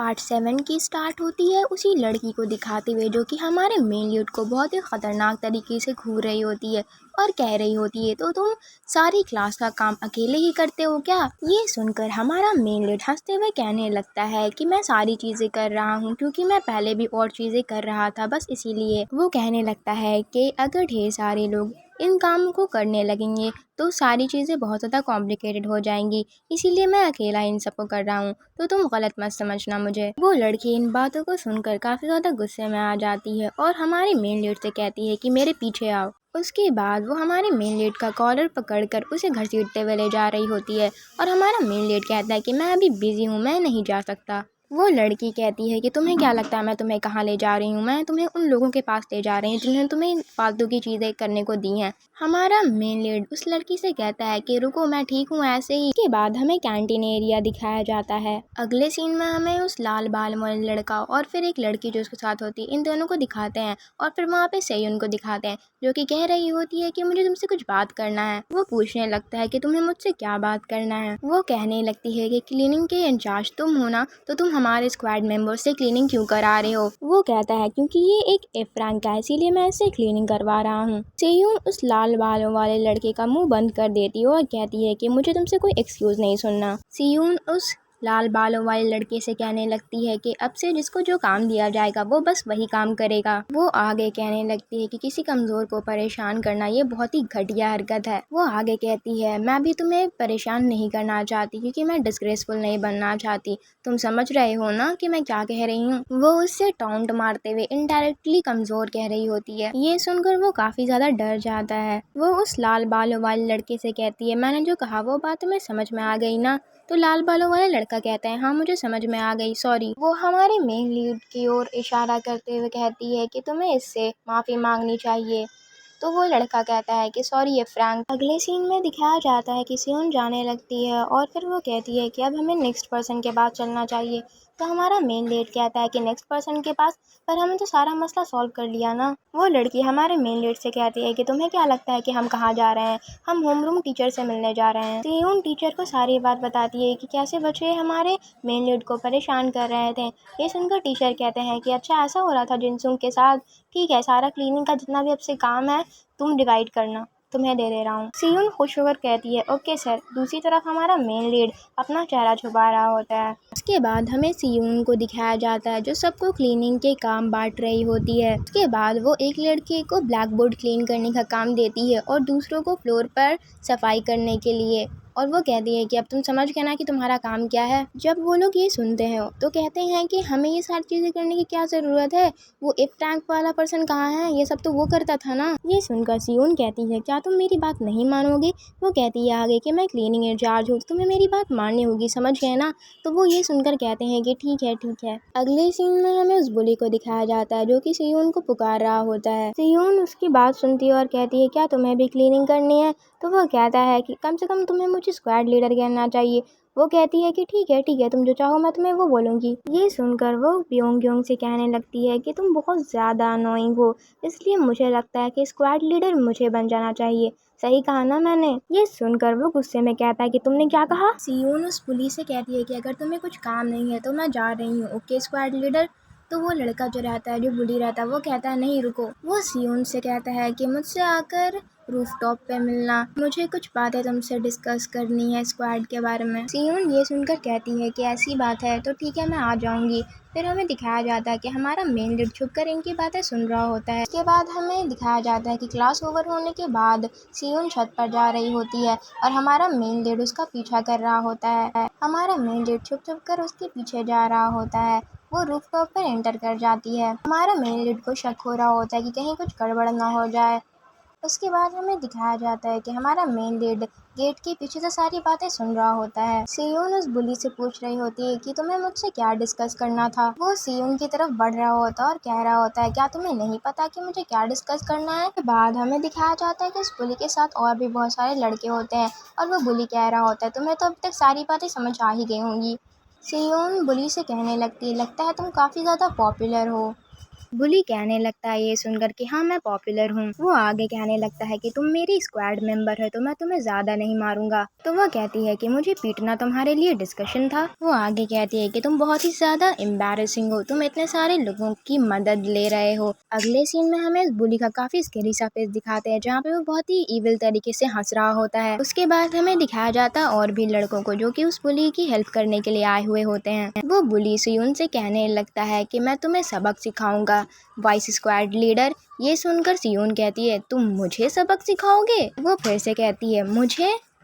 Part 7 की start होती है उसी लड़की को दिखाते हुए जो कि हमारे मेन लीड को बहुत ही ख़तरनाक तरीके से घूर रही होती है और कह रही होती है तो तुम सारी क्लास का काम अकेले ही करते हो क्या। ये सुनकर हमारा मेन लीड हंसते हुए कहने लगता है कि मैं सारी चीज़ें कर रहा हूँ क्योंकि मैं पहले भी और चीज़ें कर रहा था, बस इसीलिए। वो कहने लगता है कि अगर ढेर सारे लोग इन कामों को करने लगेंगे तो सारी चीज़ें बहुत ज़्यादा कॉम्प्लिकेटेड हो जाएंगी, इसीलिए मैं अकेला इन सबको कर रहा हूँ, तो तुम गलत मत समझना मुझे। वो लड़की इन बातों को सुनकर काफ़ी ज़्यादा गुस्से में आ जाती है और हमारे मेन लीड से कहती है कि मेरे पीछे आओ। उसके बाद वो हमारे मेन लीड का कॉलर पकड़कर उसे घसीटते हुए ले जा रही होती है और हमारा मेन लीड कहता है कि मैं अभी बिजी हूँ, मैं नहीं जा सकता। वो लड़की कहती है कि तुम्हें क्या लगता है मैं तुम्हें कहाँ ले जा रही हूँ, मैं तुम्हें उन लोगों के पास ले जा रही हूँ जिन्होंने तुम्हें फालतू की चीज़ें करने को दी हैं। हमारा मेन लीड उस लड़की से कहता है कि रुको मैं ठीक हूँ ऐसे ही। के बाद हमें कैंटीन एरिया दिखाया जाता है। अगले सीन में हमें उस लाल बाल वाले लड़का और फिर एक लड़की जो उसके साथ होती है इन दोनों को दिखाते हैं और फिर वहाँ पे सेयुन को दिखाते हैं जो कि कह रही होती है कि मुझे तुमसे कुछ बात करना है। वो पूछने लगता है कि तुम्हें मुझसे क्या बात करना है। वो कहने लगती है कि क्लीनिंग के इंचार्ज तुम हो ना, तो तुम हमारे स्क्वाड मेंबर से क्लीनिंग क्यों करा रहे हो। वो कहता है क्योंकि ये एक एफ रैंक का है इसीलिए मैं इससे क्लीनिंग करवा रहा हूँ। सेयुन उस लाल बालों वाले लड़के का मुंह बंद कर देती है और कहती है कि मुझे तुमसे कोई एक्सक्यूज नहीं सुनना। सेयुन उस लाल बालों वाले लड़के से कहने लगती है कि अब से जिसको जो काम दिया जाएगा वो बस वही काम करेगा। वो आगे कहने लगती है कि किसी कमज़ोर को परेशान करना ये बहुत ही घटिया हरकत है। वो आगे कहती है मैं भी तुम्हें परेशान नहीं करना चाहती क्योंकि मैं डिस्ग्रेसफुल नहीं बनना चाहती, तुम समझ रहे हो ना कि मैं क्या कह रही हूँ। वो उससे टॉन्ट मारते हुए इनडायरेक्टली कमज़ोर कह रही होती है। ये सुनकर वो काफ़ी ज़्यादा डर जाता है। वो उस लाल बालों वाले लड़के से कहती है मैंने जो कहा वो बात तुम्हें समझ में आ गई ना। तो लाल बालों वाला लड़का कहता है हाँ मुझे समझ में आ गई, सॉरी। वो हमारे मेन लीड की ओर इशारा करते हुए कहती है कि तुम्हें इससे माफ़ी मांगनी चाहिए। तो वो लड़का कहता है कि सॉरी ये फ्रैंक। अगले सीन में दिखाया जाता है कि सियोन जाने लगती है और फिर वो कहती है कि अब हमें नेक्स्ट पर्सन के पास चलना चाहिए। तो हमारा मेन लीड कहता है कि नेक्स्ट पर्सन के पास, पर हमने तो सारा मसला सॉल्व कर लिया ना। वो लड़की हमारे मेन लीड से कहती है कि तुम्हें क्या लगता है कि हम कहाँ जा रहे हैं, हम होमरूम टीचर से मिलने जा रहे हैं। सियोन टीचर को सारी बात बताती है कि कैसे बच्चे हमारे मेन लीड को परेशान कर रहे थे। ये सुनकर टीचर कहते हैं कि अच्छा ऐसा हो रहा था जिनसुंग के साथ, ठीक है सारा क्लीनिंग का जितना भी अब से काम है तुम डिवाइड करना, तुम्हें दे रहा हूँ। सियोन खुश होकर कहती है ओके सर। दूसरी तरफ हमारा मेन लीड अपना चेहरा छुपा रहा होता है। उसके बाद हमें सियोन को दिखाया जाता है जो सबको क्लीनिंग के काम बांट रही होती है। उसके बाद वो एक लड़के को ब्लैक बोर्ड क्लीन करने का काम देती है और दूसरों को फ्लोर पर सफाई करने के लिए, और वो कहती है कि अब तुम समझ गए ना कि तुम्हारा काम क्या है। जब वो लोग ये सुनते हैं तो कहते हैं कि हमें ये सारी चीज़ें करने की क्या ज़रूरत है, वो एफ रैंक वाला पर्सन कहाँ है, ये सब तो वो करता था ना। ये सुनकर सियोन कहती है क्या तुम मेरी बात नहीं मानोगे। वो कहती है आगे कि मैं क्लीनिंग इंचार्ज हूँ, तुम्हें मेरी बात माननी होगी, समझ गए ना। तो वो ये सुनकर कहते हैं कि ठीक है ठीक है। अगले सीन में हमें उस बुली को दिखाया जाता है जो कि सियोन को पुकार रहा होता है। सियोन उसकी बात सुनती है और कहती है क्या तुम्हें भी क्लीनिंग करनी है। तो वो कहता है कि कम से कम तुम्हें मुझे स्क्वाड लीडर कहना चाहिए। वो कहती है कि ठीक है तुम जो चाहो मैं तुम्हें वो बोलूँगी। ये सुनकर वो प्योंग से कहने लगती है कि तुम बहुत ज़्यादा अनोइंग हो, इसलिए मुझे लगता है कि स्क्वाड लीडर मुझे बन जाना चाहिए, सही कहा ना मैंने। ये सुनकर वो गुस्से में कहता है कि तुमने क्या कहा। सियोन उस पुलिस से कहती है कि अगर तुम्हें कुछ काम नहीं है तो मैं जा रही हूँ, ओके स्क्वाड लीडर। तो वो लड़का जो रहता है जो बुली रहता है वो कहता है नहीं रुको। वो सियोन से कहता है कि मुझसे आकर रूफटॉप पे मिलना, मुझे कुछ बातें तुमसे डिस्कस करनी है स्क्वाड के बारे में। सियोन ये सुनकर कहती है कि ऐसी बात है तो ठीक है मैं आ जाऊंगी। फिर हमें दिखाया जाता है कि हमारा मेन लीड छुपकर इनकी बातें सुन रहा होता है। इसके बाद हमें दिखाया जाता है कि क्लास ओवर होने के बाद सियोन छत पर जा रही होती है और हमारा मेन लीड उसका पीछा कर रहा होता है। हमारा मेन लीड छुप छुप कर उसके पीछे जा रहा होता है। वो रूफटॉप पर एंटर कर जाती है। हमारा मेन लीड को शक हो रहा होता है कि कहीं कुछ गड़बड़ ना हो जाए। उसके बाद हमें दिखाया जाता है कि हमारा मेन लीड गेट के पीछे से सारी बातें सुन रहा होता है। सियोन उस बुली से पूछ रही होती है कि तुम्हें मुझसे क्या डिस्कस करना था। वो सियोन की तरफ बढ़ रहा होता है और कह रहा होता है क्या तुम्हें नहीं पता कि मुझे क्या डिस्कस करना है। उसके बाद हमें दिखाया जाता है कि उस बुली के साथ और भी बहुत सारे लड़के होते हैं और वो बुली कह रहा होता है तुम्हें तो अब तक सारी बातें समझ आ ही गई होंगी। सियोन बुली से कहने लगती है लगता है तुम काफ़ी ज़्यादा पॉपुलर हो। बुली कहने लगता है ये सुनकर कि हाँ मैं पॉपुलर हूँ। वो आगे कहने लगता है कि तुम मेरी स्क्वाड मेंबर है तो मैं तुम्हें ज्यादा नहीं मारूंगा। तो वो कहती है कि मुझे पीटना तुम्हारे लिए डिस्कशन था। वो आगे कहती है कि तुम बहुत ही ज्यादा एम्बैरेसिंग हो, तुम इतने सारे लोगों की मदद ले रहे हो। अगले सीन में हमें इस बुली का काफी स्केरी सा फेस दिखाते हैं जहाँ पे वो बहुत ही इविल तरीके से हंस रहा होता है। उसके बाद हमें दिखाया जाता है और भी लड़कों को जो कि उस बुली की हेल्प करने के लिए आए हुए होते हैं। वो बुली सियून से कहने लगता है कि मैं तुम्हें सबक सिखाऊंगा वाइस स्क्वाड लीडर। ये सुनकर सियून कहती है तुम मुझे सबक सिखाओगे? वो फिर से कहती है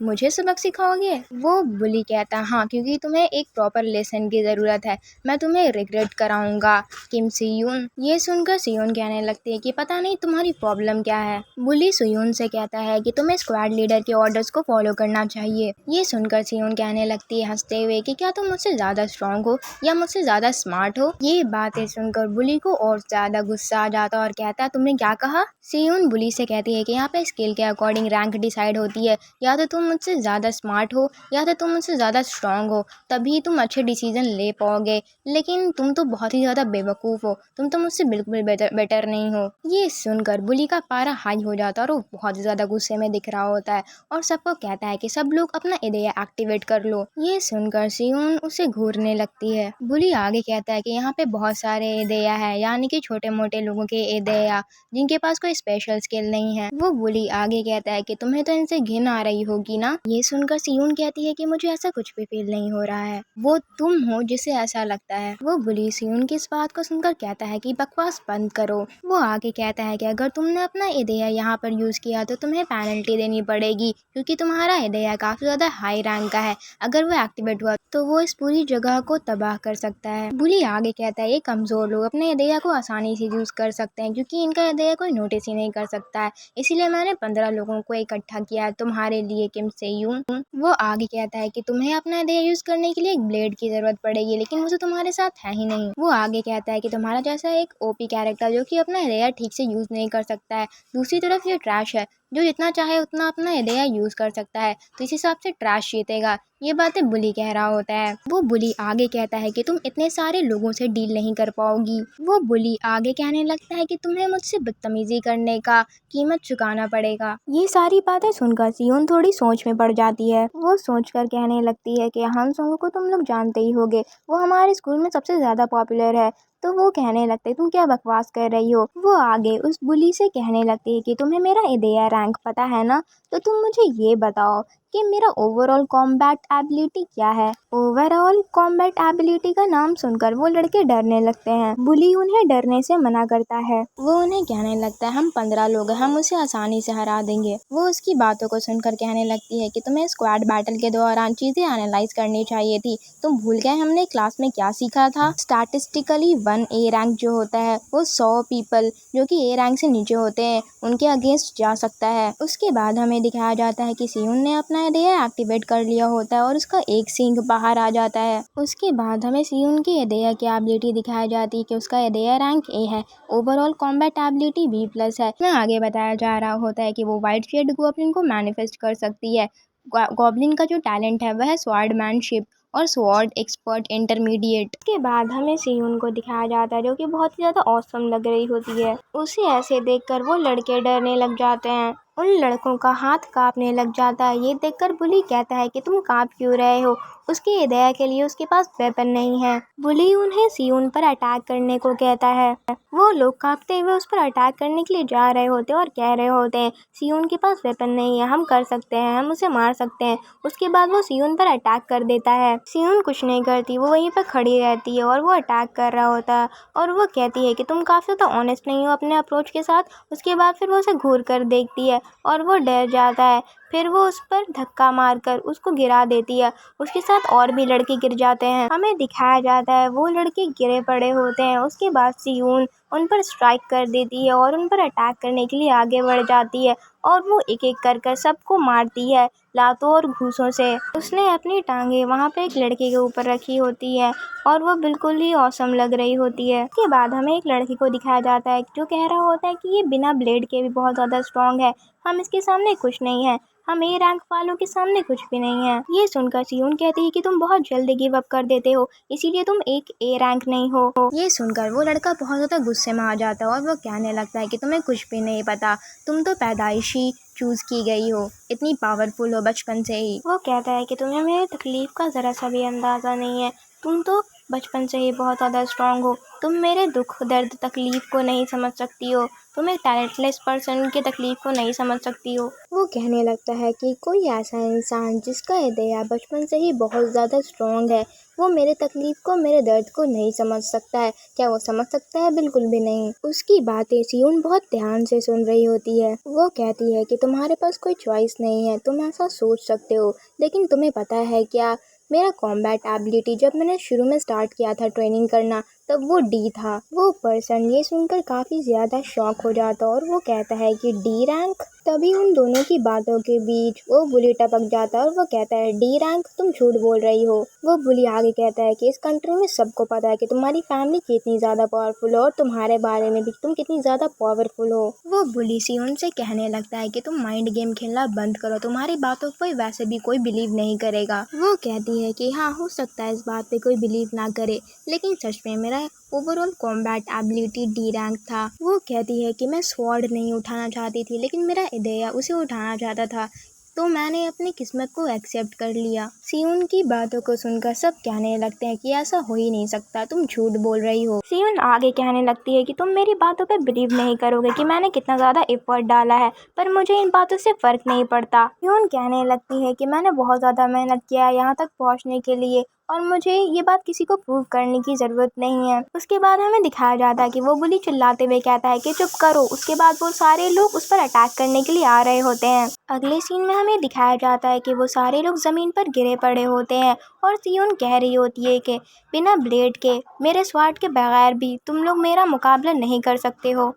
मुझे सबक सिखाओगे? वो बुली कहता है हाँ, क्योंकि तुम्हें एक प्रॉपर लेसन की जरूरत है, मैं तुम्हें रिग्रेट कराऊंगा किम सियून। ये सुनकर सियून कहने लगती है कि पता नहीं तुम्हारी प्रॉब्लम क्या है। बुली सियून से कहता है कि तुम्हें स्क्वाड लीडर के ऑर्डर्स को फॉलो करना चाहिए। ये सुनकर सियून कहने लगती है हंसते हुए कि क्या तुम मुझसे ज्यादा स्ट्रॉन्ग हो या मुझसे ज्यादा स्मार्ट हो? ये बातें सुनकर बुली को और ज्यादा गुस्सा आ जाता है और कहता है तुमने क्या कहा? सियून बुली से कहती है कि यहाँ पे स्किल के अकॉर्डिंग रैंक डिसाइड होती है, या तो तुम मुझसे ज़्यादा स्मार्ट हो या तो तुम मुझसे ज़्यादा स्ट्रांग हो, तभी तुम अच्छे डिसीजन ले पाओगे। लेकिन तुम तो बहुत ही ज़्यादा बेवकूफ़ हो, तुम तो मुझसे बिल्कुल बेटर नहीं हो। ये सुनकर बुली का पारा हाई हो जाता है और वो बहुत ज़्यादा गुस्से में दिख रहा होता है और सबको कहता है कि सब लोग अपना इदेया एक्टिवेट कर लो। ये सुनकर सियून उसे घूरने लगती है। बुली आगे कहता है कि यहाँ पे बहुत सारे इदेया है, यानी कि छोटे मोटे लोगों के इदेया जिनके पास कोई स्पेशल स्किल नहीं है। वो बुली आगे कहता है कि तुम्हें तो इनसे घिन आ रही होगी ना। ये सुनकर सियून कहती है कि मुझे ऐसा कुछ भी फील नहीं हो रहा है, वो तुम हो जिसे ऐसा लगता है। वो बुली सियून की इस बात को सुनकर कहता है कि बकवास बंद करो। वो आगे कहता है कि अगर तुमने अपना इदेया यहाँ पर यूज किया तो तुम्हें पेनल्टी देनी पड़ेगी, क्योंकि तुम्हारा इदेया काफी ज्यादा हाई रैंक का है। अगर वो एक्टिवेट हुआ तो वो इस पूरी जगह को तबाह कर सकता है। बुली आगे कहता है ये कमजोर लोग अपने इदेया को आसानी से यूज कर सकते हैं, क्योंकि इनका इदेया कोई नोटिस ही नहीं कर सकता है, इसीलिए मैंने 15 लोगों को इकट्ठा किया है तुम्हारे लिए किम सेयून। वो आगे कहता है कि तुम्हें अपना इदेया यूज करने के लिए एक ब्लेड की जरूरत पड़ेगी, लेकिन वो तो तुम्हारे साथ है ही नहीं। वो आगे कहता है कि तुम्हारा जैसा एक ओपी कैरेक्टर जो कि अपना इदेया ठीक से यूज नहीं कर सकता है। दूसरी तरफ ये ट्रैश है जो जितना चाहे उतना अपना इदेया यूज कर सकता है, तो इस हिसाब से ट्रैश जीतेगा। ये बातें बुली कह रहा होता है। वो बुली आगे कहता है कि तुम इतने सारे लोगों से डील नहीं कर पाओगी। वो बुली आगे कहने लगता है कि तुम्हें मुझसे बदतमीजी करने का कीमत चुकाना पड़ेगा। ये सारी बातें सुनकर सियोन थोड़ी सोच में पड़ जाती है। वो सोचकर कहने लगती है कि हम सोंग को तुम लोग जानते ही होगे, वो हमारे स्कूल में सबसे ज्यादा पॉपुलर है। तो वो कहने लगते तुम क्या बकवास कर रही हो। वो आगे उस बुली से कहने लगती है कि तुम्हें मेरा इदेया रैंक पता है ना, तो तुम मुझे ये बताओ कि मेरा ओवरऑल कॉम्बैट एबिलिटी क्या है। ओवरऑल कॉम्बैट एबिलिटी का नाम सुनकर वो लड़के डरने लगते हैं। बुली उन्हें डरने से मना करता है। वो उन्हें कहने लगता है हम 15 लोग हैं, हम उसे आसानी से हरा देंगे। वो उसकी बातों को सुनकर कहने लगती है कि तुम्हें स्क्वाड बैटल के दौरान चीजें एनालाइज करनी चाहिए थी, तुम भूल गए हमने क्लास में क्या सीखा था। स्टैटिस्टिकली 1 ए रैंक जो होता है वो 100 पीपल जो कि ए रैंक से नीचे होते हैं उनके अगेंस्ट जा सकता है। उसके बाद हमें दिखाया जाता है कि सियून ने अपना इदेया एक्टिवेट कर लिया होता है और उसका एक सींग बाहर आ जाता है। उसके बाद हमें सियून की इदेया की एबिलिटी दिखाई जाती है कि उसका इदेया रैंक ए है, ओवरऑल कॉम्बैट एबिलिटी B+ है। इसमें आगे बताया जा रहा होता है कि वो व्हाइट शेड गॉब्लिन को मैनिफेस्ट कर सकती है। गॉब्लिन का जो टैलेंट है वह है स्वॉर्डमैनशिप और स्वॉर्ड एक्सपर्ट इंटरमीडिएट। के बाद हमें सियून को दिखाया जाता है जो कि बहुत ही ज्यादा ऑसम लग रही होती है। उसे ऐसे देखकर वो लड़के डरने लग जाते हैं, उन लड़कों का हाथ कांपने लग जाता है। ये देखकर बुली कहता है कि तुम कांप क्यों रहे हो, उसके इदेया के लिए उसके पास वेपन नहीं है। बुली उन्हें सियून पर अटैक करने को कहता है। वो लोग कांपते हुए उस पर अटैक करने के लिए जा रहे होते हैं और कह रहे होते हैं सियून के पास वेपन नहीं है, हम कर सकते हैं, हम उसे मार सकते हैं। उसके बाद वो सियून पर अटैक कर देता है। सियून कुछ नहीं करती, वो वहीं पर खड़ी रहती है और वो अटैक कर रहा होता है और वो कहती है कि तुम काफी ज्यादा ऑनेस्ट नहीं हो अपने अप्रोच के साथ। उसके बाद फिर वो उसे घूर कर देखती है और वो डर जाता है। फिर वो उस पर धक्का मारकर उसको गिरा देती है। उसके साथ और भी लड़के गिर जाते हैं। हमें दिखाया जाता है वो लड़के गिरे पड़े होते हैं। उसके बाद सियून उन पर स्ट्राइक कर देती है और उन पर अटैक करने के लिए आगे बढ़ जाती है और वो एक एक कर सबको मारती है लातों और घूसों से। उसने अपनी टांगे वहाँ पे एक लड़के के ऊपर रखी होती है और वो बिल्कुल ही औसम लग रही होती है। उसके बाद हमें एक लड़के को दिखाया जाता है जो कह रहा होता है कि ये बिना ब्लेड के भी बहुत ज़्यादा स्ट्रॉन्ग है, हम इसके सामने कुछ नहीं है। हम ए रैंक वालों के सामने कुछ भी नहीं है। ये सुनकर सियोन कहती है कि तुम बहुत जल्दी गिव अप कर देते हो, इसीलिए तुम एक ए रैंक नहीं हो। ये सुनकर वो लड़का बहुत ज़्यादा गुस्से में आ जाता है और वो कहने लगता है कि तुम्हें कुछ भी नहीं पता, तुम तो पैदाइशी चूज़ की गई हो, इतनी पावरफुल हो बचपन से ही। वो कहता है कि तुम्हें मेरी तकलीफ़ का ज़रा सा भी अंदाज़ा नहीं है, तुम तो बचपन से ही बहुत ज़्यादा स्ट्रांग हो, तुम मेरे दुख दर्द तकलीफ़ को नहीं समझ सकती हो, तुम एक टैलेंटलेस पर्सन की तकलीफ़ को नहीं समझ सकती हो। वो कहने लगता है कि कोई ऐसा इंसान जिसका हृदय बचपन से ही बहुत ज़्यादा स्ट्रांग है, वो मेरे तकलीफ़ को, मेरे दर्द को नहीं समझ सकता है। क्या वो समझ सकता है? बिल्कुल भी नहीं। उसकी बातें सियोन बहुत ध्यान से सुन रही होती है। वो कहती है कि तुम्हारे पास कोई चॉइस नहीं है, तुम ऐसा सोच सकते हो, लेकिन तुम्हें पता है क्या, मेरा कॉम्बैट एबिलिटी जब मैंने शुरू में स्टार्ट किया था ट्रेनिंग करना, तब वो डी था। वो पर्सन ये सुनकर काफ़ी ज़्यादा शॉक हो जाता और वो कहता है कि डी रैंक। तभी उन दोनों की बातों के बीच वो बुली टपक जाता है और वो कहता है डी रैंक, तुम झूठ बोल रही हो। वो बुली आगे कहता है कि इस कंट्री में सबको पता है कि तुम्हारी फैमिली कितनी ज़्यादा पावरफुल हो और तुम्हारे बारे में भी तुम कितनी ज़्यादा पावरफुल हो। वो बुली सियोन से कहने लगता है कि तुम माइंड गेम खेलना बंद करो, तुम्हारी बातों पर वैसे भी कोई बिलीव नहीं करेगा। वो कहती है कि हाँ, हो सकता है इस बात पे कोई बिलीव ना करे, लेकिन सच में मेरा overall combat ability D rank था। वो कहती है कि मैं स्वॉर्ड नहीं उठाना चाहती थी, लेकिन मेरा हृदय उसे उठाना चाहता था, तो मैंने अपनी किस्मत को एक्सेप्ट कर लिया। सियोन की बातों को सुनकर सब कहने लगते हैं कि ऐसा हो ही नहीं सकता, तुम झूठ बोल रही हो। सियोन आगे कहने लगती है कि तुम मेरी बातों पे बिलीव नहीं करोगे कि मैंने कितना ज़्यादा एफर्ट डाला है, पर मुझे इन बातों से फ़र्क नहीं पड़ता। सियोन कहने लगती है कि मैंने बहुत ज़्यादा मेहनत किया है यहाँ तक पहुँचने के लिए, और मुझे ये बात किसी को प्रूव करने की ज़रूरत नहीं है। उसके बाद हमें दिखाया जाता है कि वो बुली चिल्लाते हुए कहता है कि चुप करो। उसके बाद वो सारे लोग उस पर अटैक करने के लिए आ रहे होते हैं। अगले सीन में हमें दिखाया जाता है कि वो सारे लोग ज़मीन पर गिरे पड़े होते हैं और सियोन कह रही होती है कि बिना ब्लेड के, मेरे स्वॉर्ड के बगैर भी तुम लोग मेरा मुकाबला नहीं कर सकते हो।